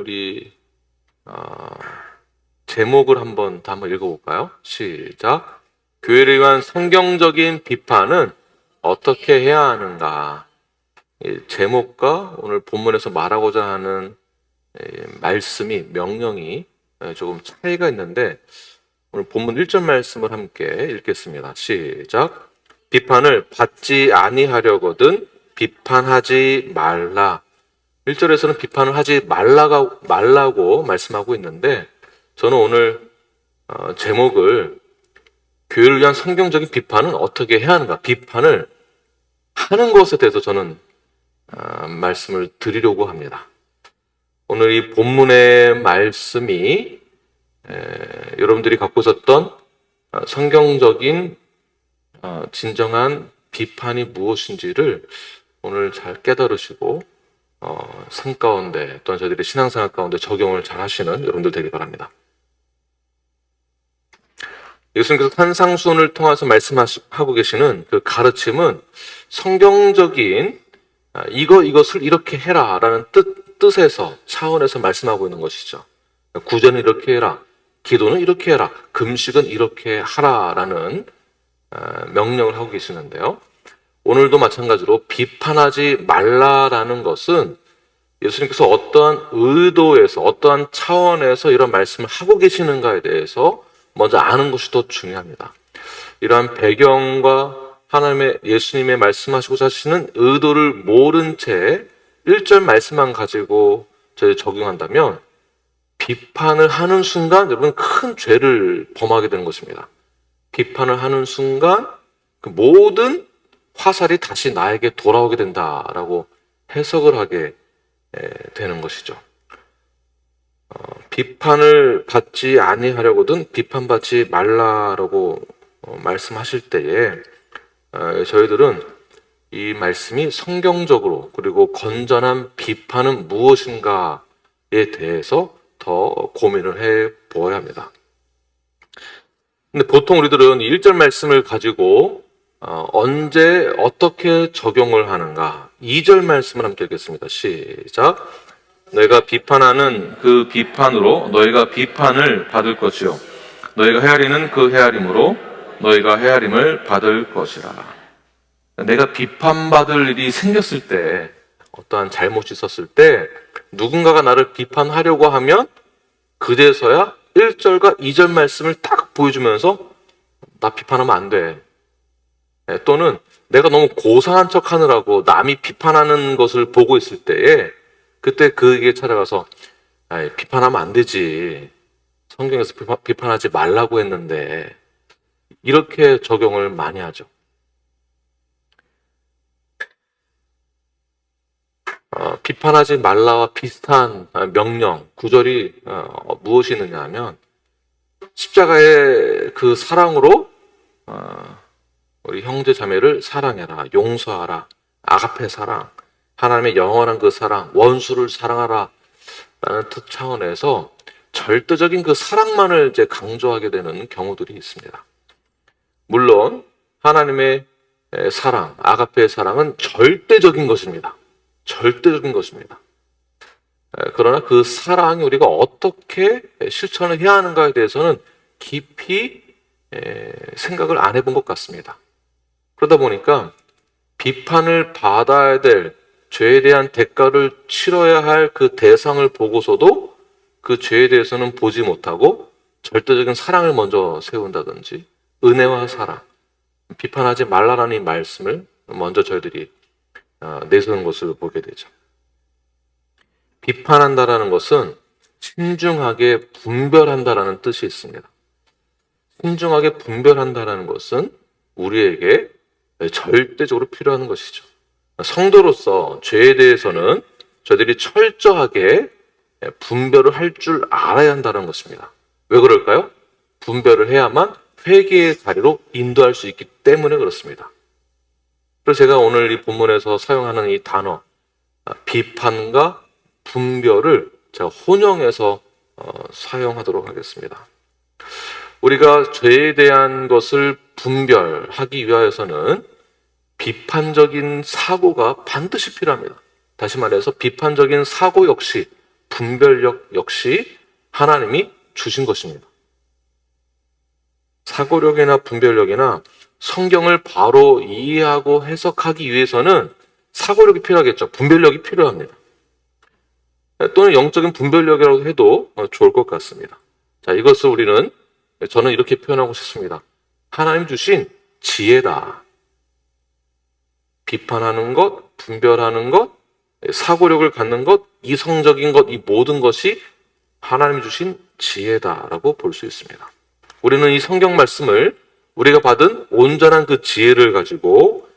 우리 제목을 한번 읽어볼까요? 시작. 교회를 위한 성경적인 비판은 어떻게 해야 하는가? 이 제목과 오늘 본문에서 말하고자 하는 말씀이, 명령이 조금 차이가 있는데, 오늘 본문 1절 말씀을 함께 읽겠습니다. 시작. 비판을 받지 아니하려거든 비판하지 말라. 1절에서는 비판을 하지 말라고 말씀하고 있는데, 저는 오늘 제목을 교회를 위한 성경적인 비판은 어떻게 해야 하는가, 비판을 하는 것에 대해서 저는 말씀을 드리려고 합니다. 오늘 이 본문의 말씀이 여러분들이 갖고 있었던 성경적인 진정한 비판이 무엇인지를 오늘 잘 깨달으시고 삶 가운데 또는 저희들의 신앙생활 가운데 적용을 잘 하시는 여러분들 되길 바랍니다. 예수님께서 산상수훈을 통해서 말씀하고 계시는 그 가르침은 성경적인 이것을 이렇게 해라 라는 뜻에서, 차원에서 말씀하고 있는 것이죠. 구제는 이렇게 해라, 기도는 이렇게 해라, 금식은 이렇게 하라 라는 명령을 하고 계시는데요, 오늘도 마찬가지로 비판하지 말라라는 것은 예수님께서 어떠한 의도에서, 어떠한 차원에서 이런 말씀을 하고 계시는가에 대해서 먼저 아는 것이 더 중요합니다. 이러한 배경과 하나님의, 예수님의 말씀하시고자 하시는 의도를 모른 채 1절 말씀만 가지고 저희 적용한다면 비판을 하는 순간 여러분 큰 죄를 범하게 되는 것입니다. 비판을 하는 순간 그 모든 화살이 다시 나에게 돌아오게 된다라고 해석을 하게 되는 것이죠. 비판을 받지 아니하려거든 비판받지 말라라고 말씀하실 때에 저희들은 이 말씀이 성경적으로, 그리고 건전한 비판은 무엇인가에 대해서 더 고민을 해 보아야 합니다. 근데 보통 우리들은 1절 말씀을 가지고 언제 어떻게 적용을 하는가? 2절 말씀을 함께 읽겠습니다. 시작. 너희가 비판하는 그 비판으로 너희가 비판을 받을 것이요 너희가 헤아리는 그 헤아림으로 너희가 헤아림을 받을 것이라. 내가 비판받을 일이 생겼을 때, 어떠한 잘못이 있었을 때 누군가가 나를 비판하려고 하면 그제서야 1절과 2절 말씀을 딱 보여주면서 나 비판하면 안 돼, 또는 내가 너무 고상한 척 하느라고 남이 비판하는 것을 보고 있을 때에 그때 그에게 찾아가서 비판하면 안 되지, 성경에서 비판하지 말라고 했는데, 이렇게 적용을 많이 하죠. 비판하지 말라와 비슷한 명령, 구절이 무엇이 있느냐 하면, 십자가의 그 사랑으로 우리 형제 자매를 사랑해라, 용서하라, 아가페 사랑, 하나님의 영원한 그 사랑, 원수를 사랑하라 라는 뜻 차원에서 절대적인 그 사랑만을 이제 강조하게 되는 경우들이 있습니다. 물론 하나님의 사랑, 아가페의 사랑은 절대적인 것입니다. 절대적인 것입니다. 그러나 그 사랑이 우리가 어떻게 실천을 해야 하는가에 대해서는 깊이 생각을 안 해본 것 같습니다. 그러다 보니까 비판을 받아야 될, 죄에 대한 대가를 치러야 할 그 대상을 보고서도 그 죄에 대해서는 보지 못하고 절대적인 사랑을 먼저 세운다든지, 은혜와 사랑, 비판하지 말라라는 이 말씀을 먼저 저희들이 내세우는 것을 보게 되죠. 비판한다라는 것은 신중하게 분별한다라는 뜻이 있습니다. 신중하게 분별한다라는 것은 우리에게 절대적으로 필요한 것이죠. 성도로서 죄에 대해서는 저희들이 철저하게 분별을 할 줄 알아야 한다는 것입니다. 왜 그럴까요? 분별을 해야만 회개의 자리로 인도할 수 있기 때문에 그렇습니다. 그래서 제가 오늘 이 본문에서 사용하는 이 단어, 비판과 분별을 제가 혼용해서 사용하도록 하겠습니다. 우리가 죄에 대한 것을 분별하기 위하여서는 비판적인 사고가 반드시 필요합니다. 다시 말해서 비판적인 사고 역시 분별력 역시 하나님이 주신 것입니다. 사고력이나 분별력이나 성경을 바로 이해하고 해석하기 위해서는 사고력이 필요하겠죠. 분별력이 필요합니다. 또는 영적인 분별력이라고 해도 좋을 것 같습니다. 자, 이것을 저는 이렇게 표현하고 싶습니다. 하나님 주신 지혜다. 비판하는 것, 분별하는 것, 사고력을 갖는 것, 이성적인 것, 이 모든 것이 하나님이 주신 지혜다라고 볼 수 있습니다. 우리는 이 성경 말씀을 우리가 받은 온전한 그 지혜를 가지고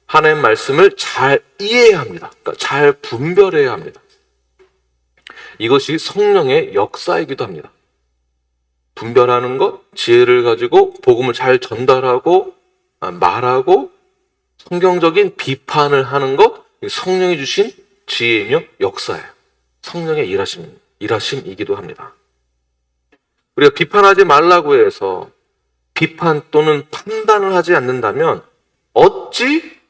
하나님 말씀을 잘 이해해야 합니다. 그러니까 잘 분별해야 합니다. 이것이 성령의 역사이기도 합니다. 분별하는 것, 지혜를 가지고 복음을 잘 전달하고 말하고 성경적인 비판을 하는 것, 성령이 주신 지혜이며 역사예요. 성령의 일하심이기도 합니다. 우리가 비판하지 말라고 해서 비판 또는 판단을 하지 않는다면 어찌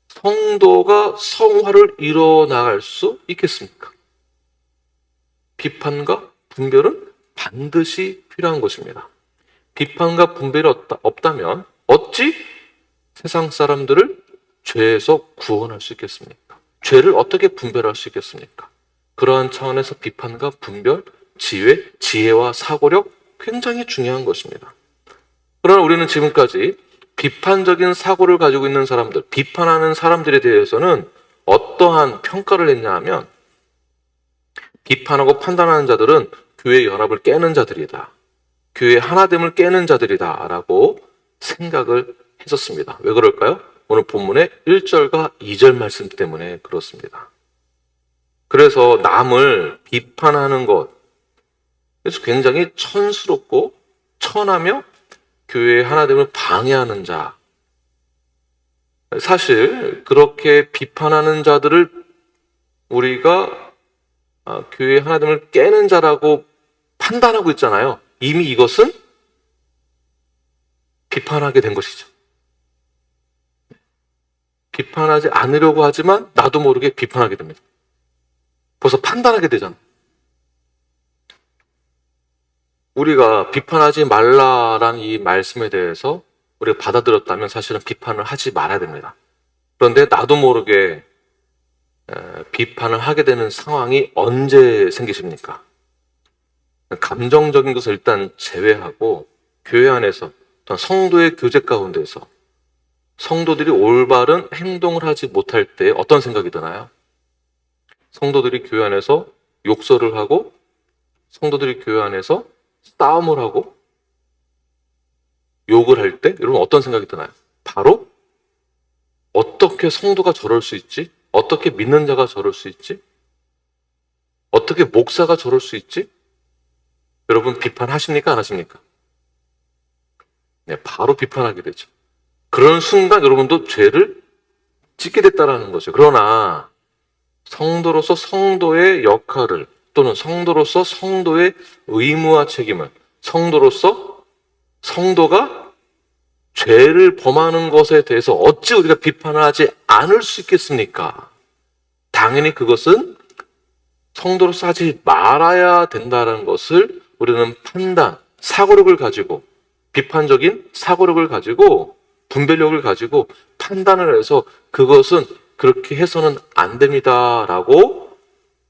성도가 성화를 이뤄나갈 수 있겠습니까? 비판과 분별은 반드시 필요한 것입니다. 비판과 분별이 없다면 어찌 세상 사람들을 죄에서 구원할 수 있겠습니까? 죄를 어떻게 분별할 수 있겠습니까? 그러한 차원에서 비판과 분별, 지혜와 사고력 굉장히 중요한 것입니다. 그러나 우리는 지금까지 비판적인 사고를 가지고 있는 사람들, 비판하는 사람들에 대해서는 어떠한 평가를 했냐 하면 비판하고 판단하는 자들은 교회 연합을 깨는 자들이다. 교회 하나됨을 깨는 자들이다 라고 생각을 했었습니다. 왜 그럴까요? 오늘 본문의 1절과 2절 말씀 때문에 그렇습니다. 그래서 남을 비판하는 것, 그래서 굉장히 천스럽고 천하며 교회의 하나됨을 방해하는 자. 사실 그렇게 비판하는 자들을 우리가 교회의 하나됨을 깨는 자라고 판단하고 있잖아요. 이미 이것은 비판하게 된 것이죠. 비판하지 않으려고 하지만 나도 모르게 비판하게 됩니다. 벌써 판단하게 되잖아요. 우리가 비판하지 말라라는 이 말씀에 대해서 우리가 받아들였다면 사실은 비판을 하지 말아야 됩니다. 그런데 나도 모르게 비판을 하게 되는 상황이 언제 생기십니까? 감정적인 것을 일단 제외하고 교회 안에서 성도의 교제 가운데서 성도들이 올바른 행동을 하지 못할 때 어떤 생각이 드나요? 성도들이 교회 안에서 욕설을 하고 성도들이 교회 안에서 싸움을 하고 욕을 할 때 여러분 어떤 생각이 드나요? 바로 어떻게 성도가 저럴 수 있지? 어떻게 믿는 자가 저럴 수 있지? 어떻게 목사가 저럴 수 있지? 여러분 비판하십니까? 안 하십니까? 네, 바로 비판하게 되죠. 그런 순간 여러분도 죄를 짓게 됐다라는 거죠. 그러나 성도로서 성도의 역할을 또는 성도로서 성도의 의무와 책임을 성도로서 성도가 죄를 범하는 것에 대해서 어찌 우리가 비판을 하지 않을 수 있겠습니까? 당연히 그것은 성도로서 하지 말아야 된다는 것을 우리는 판단, 사고력을 가지고 비판적인 사고력을 가지고 분별력을 가지고 판단을 해서 그것은 그렇게 해서는 안 됩니다라고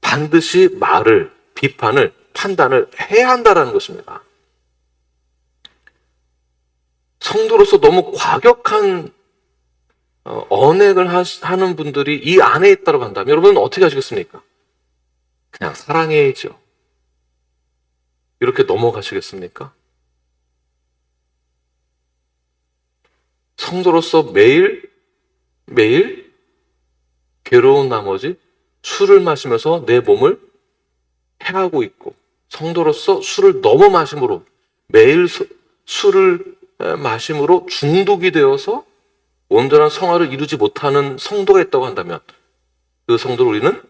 반드시 말을, 비판을, 판단을 해야 한다는 것입니다. 성도로서 너무 과격한 언행을 하는 분들이 이 안에 있다고 한다면 여러분은 어떻게 하시겠습니까? 그냥 사랑해야죠. 이렇게 넘어가시겠습니까? 성도로서 매일 괴로운 나머지 술을 마시면서 내 몸을 해하고 있고 성도로서 술을 너무 마심으로 매일 술을 마심으로 중독이 되어서 온전한 성화를 이루지 못하는 성도가 있다고 한다면 그 성도를 우리는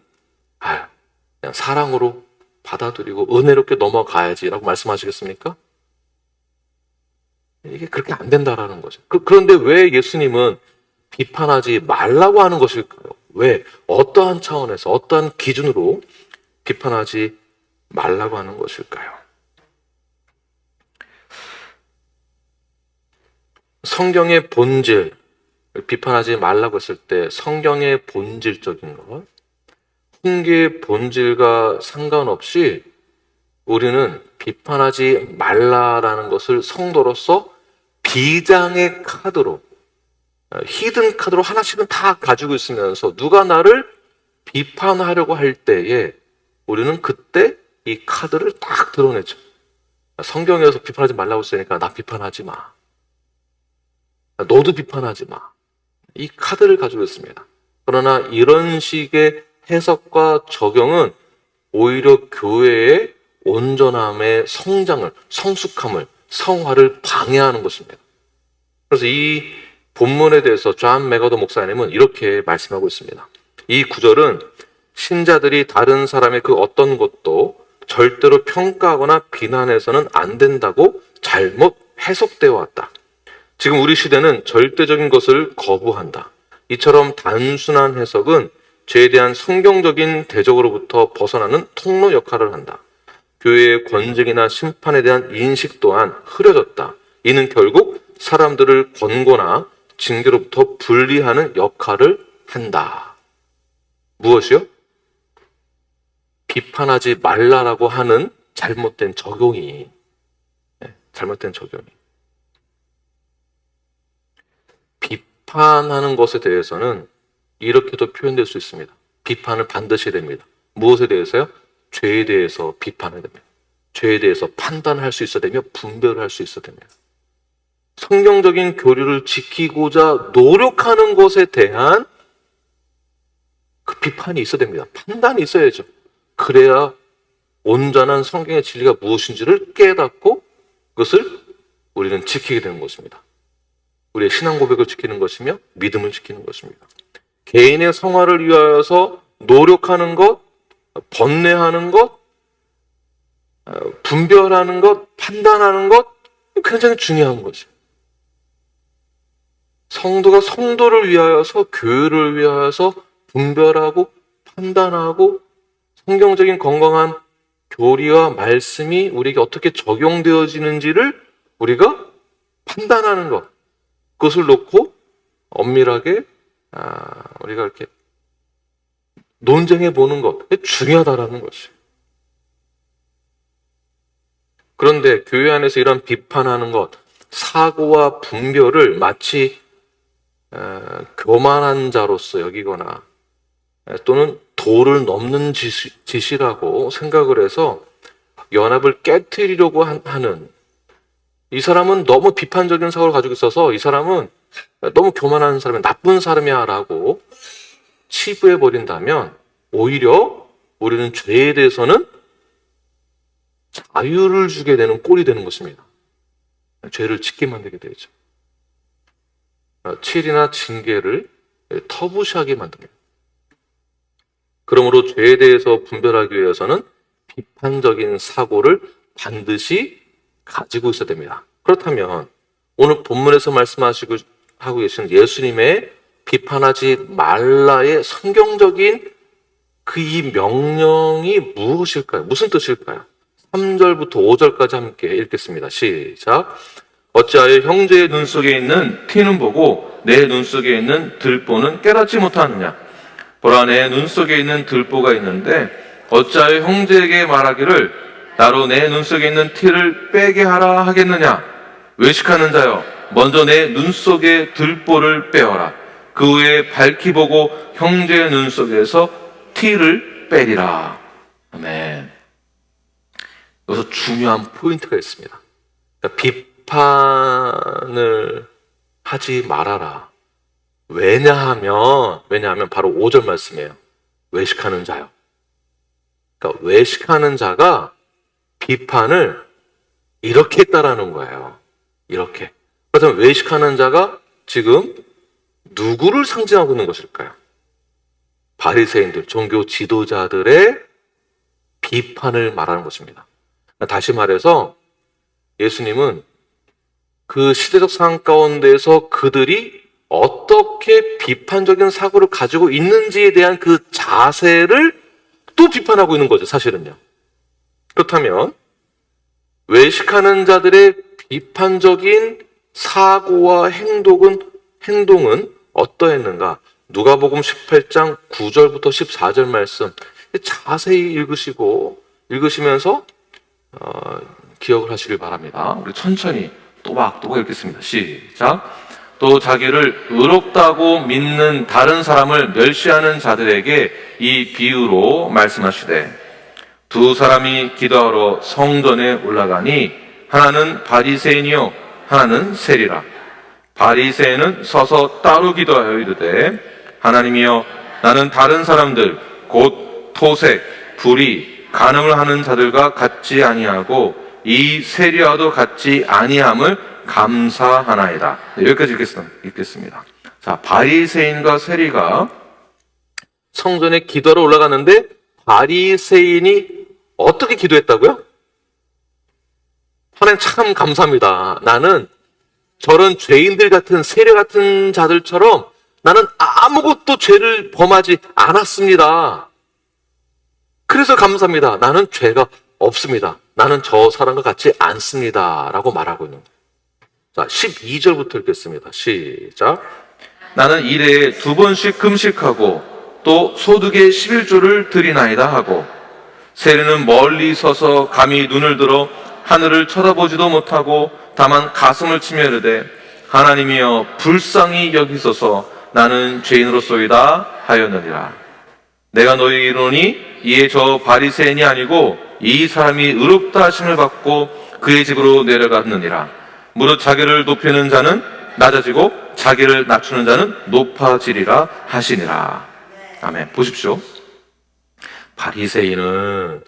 그냥 사랑으로 받아들이고 은혜롭게 넘어가야지라고 말씀하시겠습니까? 이게 그렇게 안 된다라는 거죠. 그런데 왜 예수님은 비판하지 말라고 하는 것일까요? 왜? 어떠한 차원에서 어떠한 기준으로 비판하지 말라고 하는 것일까요? 성경의 본질, 비판하지 말라고 했을 때 성경의 본질적인 것, 훈계의 본질과 상관없이 우리는 비판하지 말라라는 것을 성도로서 비장의 카드로, 히든 카드로 하나씩은 다 가지고 있으면서 누가 나를 비판하려고 할 때에 우리는 그때 이 카드를 딱 드러내죠. 성경에서 비판하지 말라고 했으니까 나 비판하지 마. 너도 비판하지 마. 이 카드를 가지고 있습니다. 그러나 이런 식의 해석과 적용은 오히려 교회의 온전함의 성장을, 성숙함을, 성화를 방해하는 것입니다. 그래서 이 본문에 대해서 존 맥어더 목사님은 이렇게 말씀하고 있습니다. 이 구절은 신자들이 다른 사람의 그 어떤 것도 절대로 평가하거나 비난해서는 안 된다고 잘못 해석되어 왔다. 지금 우리 시대는 절대적인 것을 거부한다. 이처럼 단순한 해석은 죄에 대한 성경적인 대적으로부터 벗어나는 통로 역할을 한다. 교회의 권징이나 심판에 대한 인식 또한 흐려졌다. 이는 결국 사람들을 권고나 징계로부터 분리하는 역할을 한다. 무엇이요? 비판하지 말라라고 하는 잘못된 적용이. 비판하는 것에 대해서는 이렇게도 표현될 수 있습니다. 비판을 반드시 해야 됩니다. 무엇에 대해서요? 죄에 대해서 비판해야 됩니다. 죄에 대해서 판단할 수 있어야 되며 분별을 할 수 있어야 됩니다. 성경적인 교리를 지키고자 노력하는 것에 대한 그 비판이 있어야 됩니다. 판단이 있어야죠. 그래야 온전한 성경의 진리가 무엇인지를 깨닫고 그것을 우리는 지키게 되는 것입니다. 우리의 신앙 고백을 지키는 것이며 믿음을 지키는 것입니다. 개인의 성화를 위하여서 노력하는 것, 번뇌하는 것, 분별하는 것, 판단하는 것 굉장히 중요한 것이에요. 성도가 성도를 위하여서, 교회를 위하여서 분별하고 판단하고 성경적인 건강한 교리와 말씀이 우리에게 어떻게 적용되어지는지를 우리가 판단하는 것, 그것을 놓고 엄밀하게 우리가 이렇게 논쟁해 보는 것, 중요하다라는 것이에요. 그런데 교회 안에서 이런 비판하는 것, 사고와 분별을 마치 교만한 자로서 여기거나 또는 도를 넘는 짓이라고 생각을 해서 연합을 깨트리려고 하는, 이 사람은 너무 비판적인 사고를 가지고 있어서 이 사람은 너무 교만한 사람이야, 나쁜 사람이야 라고 치부해버린다면 오히려 우리는 죄에 대해서는 자유를 주게 되는 꼴이 되는 것입니다. 죄를 짓게 만들게 되죠. 칠이나 징계를 터부시하게 만듭니다. 그러므로 죄에 대해서 분별하기 위해서는 비판적인 사고를 반드시 가지고 있어야 됩니다. 그렇다면 오늘 본문에서 하고 계신 예수님의 비판하지 말라의 성경적인 그 이 명령이 무엇일까요? 무슨 뜻일까요? 3절부터 5절까지 함께 읽겠습니다. 시작. 어찌하여 형제의 눈 속에 있는 티는 보고 내 눈 속에 있는 들보는 깨닫지 못하느냐? 보라, 내 눈 속에 있는 들보가 있는데 어찌하여 형제에게 말하기를 나로 내 눈 속에 있는 티를 빼게 하라 하겠느냐? 외식하는 자여, 먼저 내 눈 속에 들보를 빼어라. 그 후에 밝히 보고 형제의 눈 속에서 티를 빼리라. 아멘. 여기서 중요한 포인트가 있습니다. 그러니까 비판을 하지 말아라. 왜냐하면 바로 5절 말씀이에요. 외식하는 자요. 그러니까 외식하는 자가 비판을 이렇게 했다라는 거예요. 이렇게. 그렇다면 외식하는 자가 지금 누구를 상징하고 있는 것일까요? 바리새인들, 종교 지도자들의 비판을 말하는 것입니다. 다시 말해서 예수님은 그 시대적 상황 가운데서 그들이 어떻게 비판적인 사고를 가지고 있는지에 대한 그 자세를 또 비판하고 있는 거죠, 사실은요. 그렇다면 외식하는 자들의 비판적인 사고와 행동은 어떠했는가? 누가복음 18장 9절부터 14절 말씀 자세히 읽으시면서 기억을 하시길 바랍니다. 우리 천천히 또박또박 읽겠습니다. 시작. 또 자기를 의롭다고 믿는 다른 사람을 멸시하는 자들에게 이 비유로 말씀하시되, 두 사람이 기도하러 성전에 올라가니 하나는 바리새인이요 하나는 세리라. 바리새인은 서서 따로 기도하여 이르되, 하나님이여, 나는 다른 사람들 곧 토색, 불의, 간음을 하는 자들과 같지 아니하고 이 세리와도 같지 아니함을 감사하나이다. 여기까지 읽겠습니다. 자, 바리새인과 세리가 성전에 기도하러 올라갔는데 바리새인이 어떻게 기도했다고요? 하나님 참 감사합니다. 나는 저런 죄인들 같은 세리 같은 자들처럼 나는 아무것도 죄를 범하지 않았습니다. 그래서 감사합니다. 나는 죄가 없습니다. 나는 저 사람과 같지 않습니다. 라고 말하고 있는 거예요. 자, 12절부터 읽겠습니다. 시작. 나는 일에 2번씩 금식하고 또 소득의 11조를 드리나이다 하고, 세리는 멀리 서서 감히 눈을 들어 하늘을 쳐다보지도 못하고 다만 가슴을 치며 이르되, 하나님이여 불쌍히 여기소서, 나는 죄인으로소이다 하였느니라. 내가 너희에게 이르노니 이에 저 바리새인이 아니고 이 사람이 의롭다 하심을 받고 그의 집으로 내려갔느니라. 무릇 자기를 높이는 자는 낮아지고 자기를 낮추는 자는 높아지리라 하시니라. 아멘. 보십시오. 바리새인은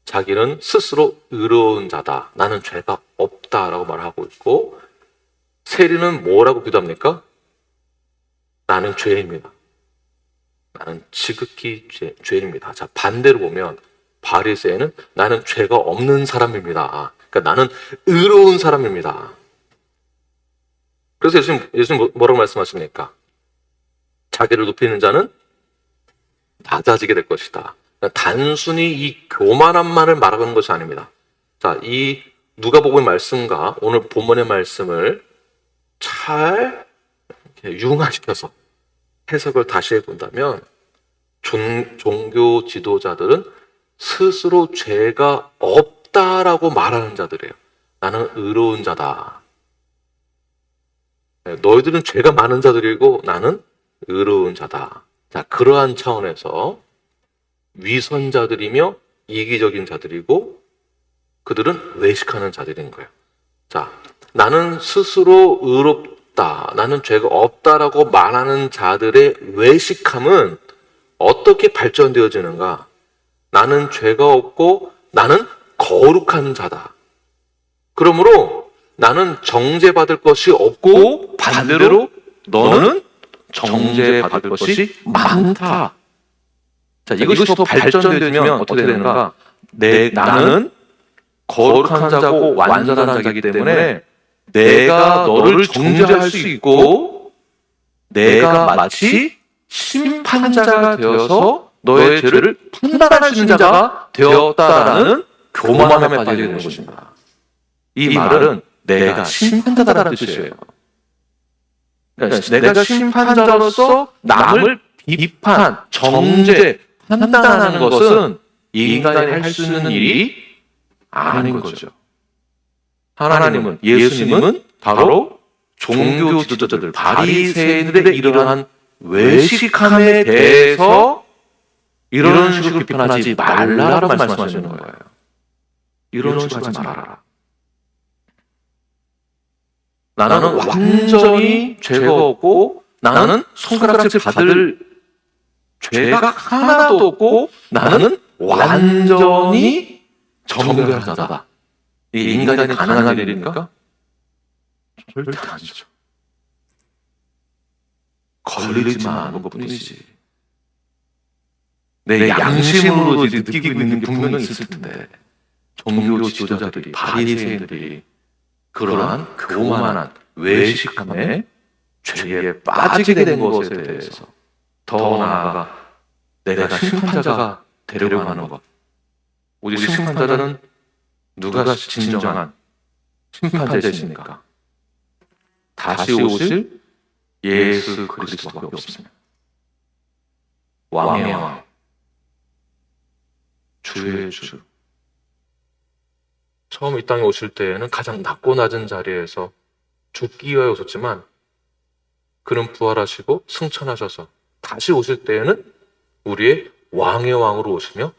자기는 스스로 의로운 자다, 나는 죄가 없다라고 말하고 있고, 세리는 뭐라고 기도합니까? 나는 죄인입니다. 나는 지극히 죄인입니다. 자, 반대로 보면 바리새인은 나는 죄가 없는 사람입니다. 그러니까 나는 의로운 사람입니다. 그래서 예수님 뭐라고 말씀하십니까? 자기를 높이는 자는 낮아지게 될 것이다. 단순히 이 교만함만을 말하는 것이 아닙니다. 자, 이 누가복음의 말씀과 오늘 본문의 말씀을 잘 융화시켜서 해석을 다시 해본다면, 종교 지도자들은 스스로 죄가 없다라고 말하는 자들이에요. 나는 의로운 자다. 너희들은 죄가 많은 자들이고 나는 의로운 자다. 자, 그러한 차원에서 위선자들이며 이기적인 자들이고 그들은 외식하는 자들인 거예요. 자, 나는 스스로 의롭다, 나는 죄가 없다라고 말하는 자들의 외식함은 어떻게 발전되어지는가? 나는 죄가 없고 나는 거룩한 자다. 그러므로 나는 정죄받을 것이 없고 반대로 너는 정죄받을 것이 많다. 자, 이것이 더 발전되면 어떻게 되는가? 나는 거룩한 자고 완전한 자이기 때문에 내가 너를 정죄할 수 있고, 내가 마치 심판자가 되어서 너의 죄를 판단할 수 있는 자가 되었다라는 교만함에 빠지게 되는 것입니다. 이 말은 내가 심판자다라는 뜻이에요. 그러니까 내가 심판자로서 남을 비판, 정죄, 판단하는 것은 인간이 할 수 있는 일이 아닌 거죠. 하나님은, 예수님은 바로 종교 지도자들, 바리새인들의 이러한 외식함에 대해서 이런 식으로 비판하지 말라라고 말씀하시는 거예요. 이런 식으로 하지 말아라. 나는 완전히 죄가 없고 나는 손가락질 받을 죄가 하나도 없고 나는 완전히 정결한 자다. 이게 인간이 가능한 일입니까? 절대 아니죠. 걸리지만 않은 것뿐이지. 내 양심으로 느끼고 있는 게 분명히 있을 텐데, 종교 지도자들이, 바리새인들이 그러한 교만한 외식함에 죄에 빠지게 된 것에 대해서, 더 나아가 내가 심판자가 데려가는 것. 오직 심판자는 누가 진정한 심판자이십니까? 다시 오실 예수 그리스도밖에 없습니다. 왕의 왕, 주의 주. 처음 이 땅에 오실 때에는 가장 낮고 낮은 자리에서 죽기 위하여 오셨지만 그는 부활하시고 승천하셔서 다시 오실 때에는 우리의 왕의 왕으로 오시며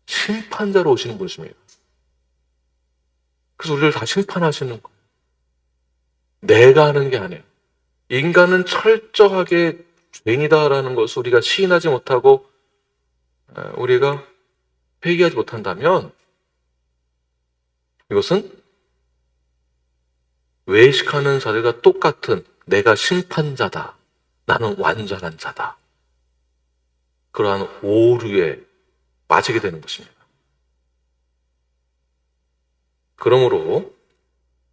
심판자로 오시는 분이십니다. 그래서 우리를 다 심판하시는 거예요. 내가 하는 게 아니에요. 인간은 철저하게 죄인이다라는 것을 우리가 시인하지 못하고 우리가 회개하지 못한다면 이것은 외식하는 자들과 똑같은 내가 심판자다. 나는 완전한 자다. 그러한 오류에 빠지게 되는 것입니다. 그러므로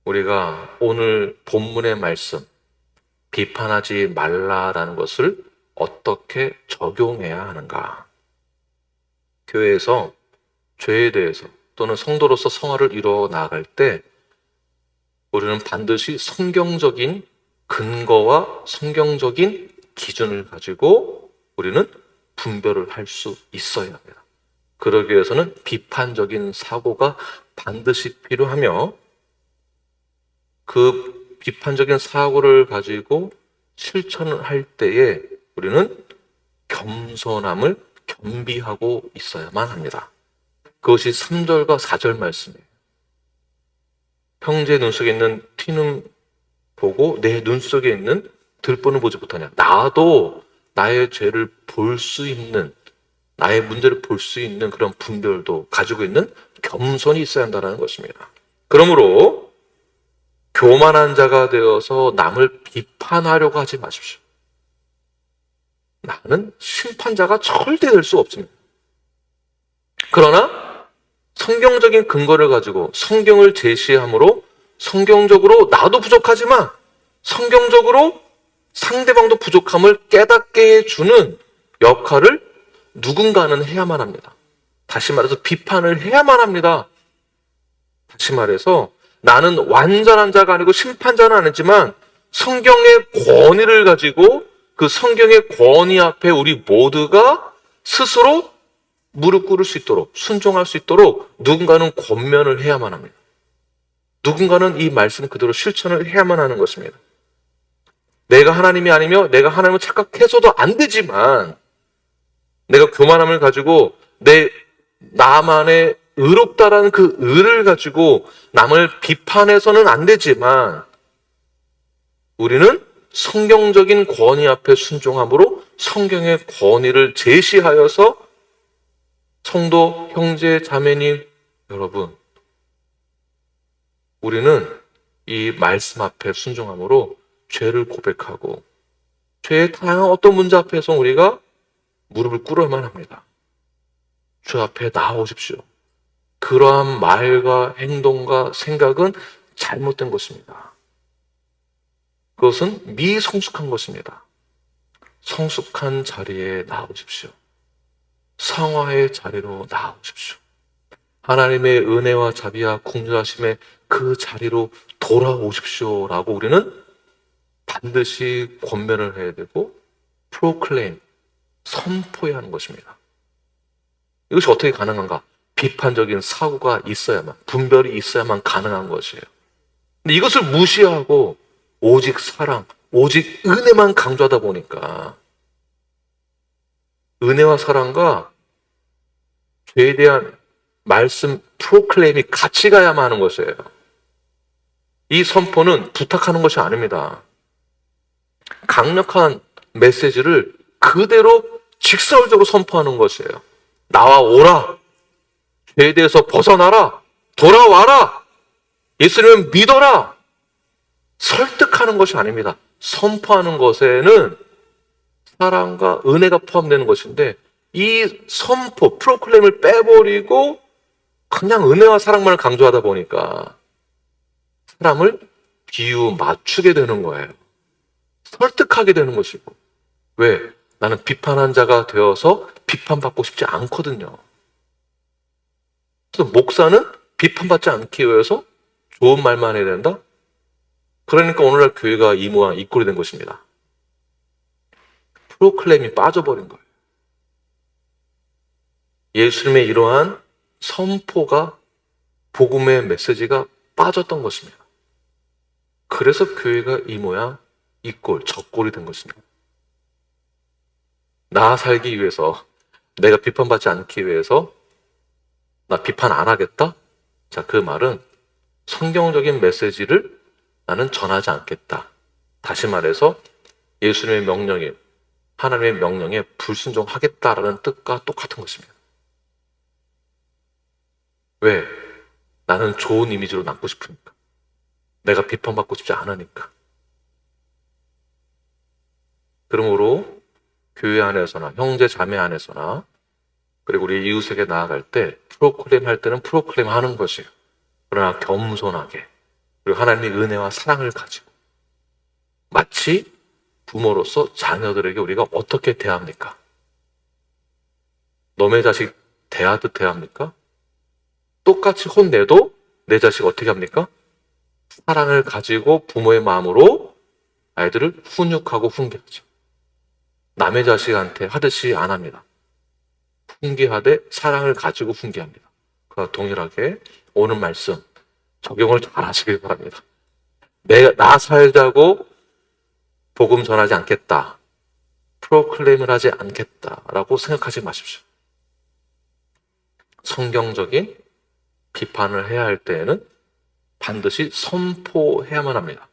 우리가 오늘 본문의 말씀 비판하지 말라라는 것을 어떻게 적용해야 하는가? 교회에서 죄에 대해서 또는 성도로서 성화를 이루어 나아갈 때 우리는 반드시 성경적인 근거와 성경적인 기준을 가지고 우리는 분별을 할 수 있어야 합니다. 그러기 위해서는 비판적인 사고가 반드시 필요하며 그 비판적인 사고를 가지고 실천을 할 때에 우리는 겸손함을 겸비하고 있어야만 합니다. 그것이 3절과 4절 말씀이에요. 형제 눈 속에 있는 티는 보고 내 눈 속에 있는 들보는 보지 못하냐. 나도 나의 죄를 볼 수 있는, 나의 문제를 볼 수 있는 그런 분별도 가지고 있는 겸손이 있어야 한다는 것입니다. 그러므로 교만한 자가 되어서 남을 비판하려고 하지 마십시오. 나는 심판자가 절대 될 수 없습니다. 그러나 성경적인 근거를 가지고 성경을 제시함으로 성경적으로 나도 부족하지만 성경적으로 상대방도 부족함을 깨닫게 해주는 역할을 누군가는 해야만 합니다. 다시 말해서 비판을 해야만 합니다. 다시 말해서 나는 완전한 자가 아니고 심판자는 아니지만 성경의 권위를 가지고 그 성경의 권위 앞에 우리 모두가 스스로 무릎 꿇을 수 있도록 순종할 수 있도록 누군가는 권면을 해야만 합니다. 누군가는 이 말씀 그대로 실천을 해야만 하는 것입니다. 내가 하나님이 아니며 내가 하나님을 착각해서도 안 되지만 내가 교만함을 가지고 나만의 의롭다라는 그 의를 가지고 남을 비판해서는 안 되지만 우리는 성경적인 권위 앞에 순종함으로 성경의 권위를 제시하여서 성도, 형제, 자매님 여러분, 우리는 이 말씀 앞에 순종함으로 죄를 고백하고 죄의 다양한 어떤 문제 앞에서 우리가 무릎을 꿇어야만 합니다. 주 앞에 나아오십시오. 그러한 말과 행동과 생각은 잘못된 것입니다. 그것은 미성숙한 것입니다. 성숙한 자리에 나아오십시오. 성화의 자리로 나아오십시오. 하나님의 은혜와 자비와 궁조하심의 그 자리로 돌아오십시오라고 우리는 반드시 권면을 해야 되고 프로클레임, 선포해야 하는 것입니다. 이것이 어떻게 가능한가? 비판적인 사고가 있어야만, 분별이 있어야만 가능한 것이에요. 근데 이것을 무시하고 오직 사랑, 오직 은혜만 강조하다 보니까 은혜와 사랑과 죄에 대한 말씀 프로클레임이 같이 가야만 하는 것이에요. 이 선포는 부탁하는 것이 아닙니다. 강력한 메시지를 그대로 직설적으로 선포하는 것이에요. 나와 오라. 죄에 대해서 벗어나라. 돌아와라. 예수님을 믿어라. 설득하는 것이 아닙니다. 선포하는 것에는 사랑과 은혜가 포함되는 것인데 이 선포, 프로클레임을 빼버리고 그냥 은혜와 사랑만을 강조하다 보니까 사람을 비유 맞추게 되는 거예요. 설득하게 되는 것이고. 왜? 나는 비판한 자가 되어서 비판받고 싶지 않거든요. 그래서 목사는 비판받지 않기 위해서 좋은 말만 해야 된다? 그러니까 오늘날 교회가 이 모양 이 꼴이 된 것입니다. 프로클레임이 빠져버린 거예요. 예수님의 이러한 선포가, 복음의 메시지가 빠졌던 것입니다. 그래서 교회가 이 모양 이 꼴, 저 꼴이 된 것입니다. 나 살기 위해서, 내가 비판받지 않기 위해서 나 비판 안 하겠다? 자, 그 말은 성경적인 메시지를 나는 전하지 않겠다. 다시 말해서 예수님의 명령에, 하나님의 명령에 불순종하겠다라는 뜻과 똑같은 것입니다. 왜? 나는 좋은 이미지로 남고 싶으니까. 내가 비판받고 싶지 않으니까. 그러므로 교회 안에서나 형제 자매 안에서나 그리고 우리 이웃에게 나아갈 때 프로클레임 할 때는 프로클레임 하는 것이에요. 그러나 겸손하게 그리고 하나님의 은혜와 사랑을 가지고 마치 부모로서 자녀들에게 우리가 어떻게 대합니까? 너의 자식 대하듯 대합니까? 똑같이 혼내도 내 자식 어떻게 합니까? 사랑을 가지고 부모의 마음으로 아이들을 훈육하고 훈계하죠. 남의 자식한테 하듯이 안 합니다. 훈계하되 사랑을 가지고 훈계합니다. 그와 동일하게 오늘 말씀 적용을 잘 하시길 바랍니다. 나 살자고 복음 전하지 않겠다. 프로클레임을 하지 않겠다라고 생각하지 마십시오. 성경적인 비판을 해야 할 때에는 반드시 선포해야만 합니다.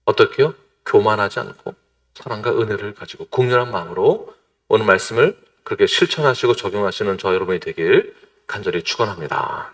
어떻게요? 교만하지 않고 사랑과 은혜를 가지고 국률한 마음으로 오늘 말씀을 그렇게 실천하시고 적용하시는 저 여러분이 되길 간절히 축원합니다.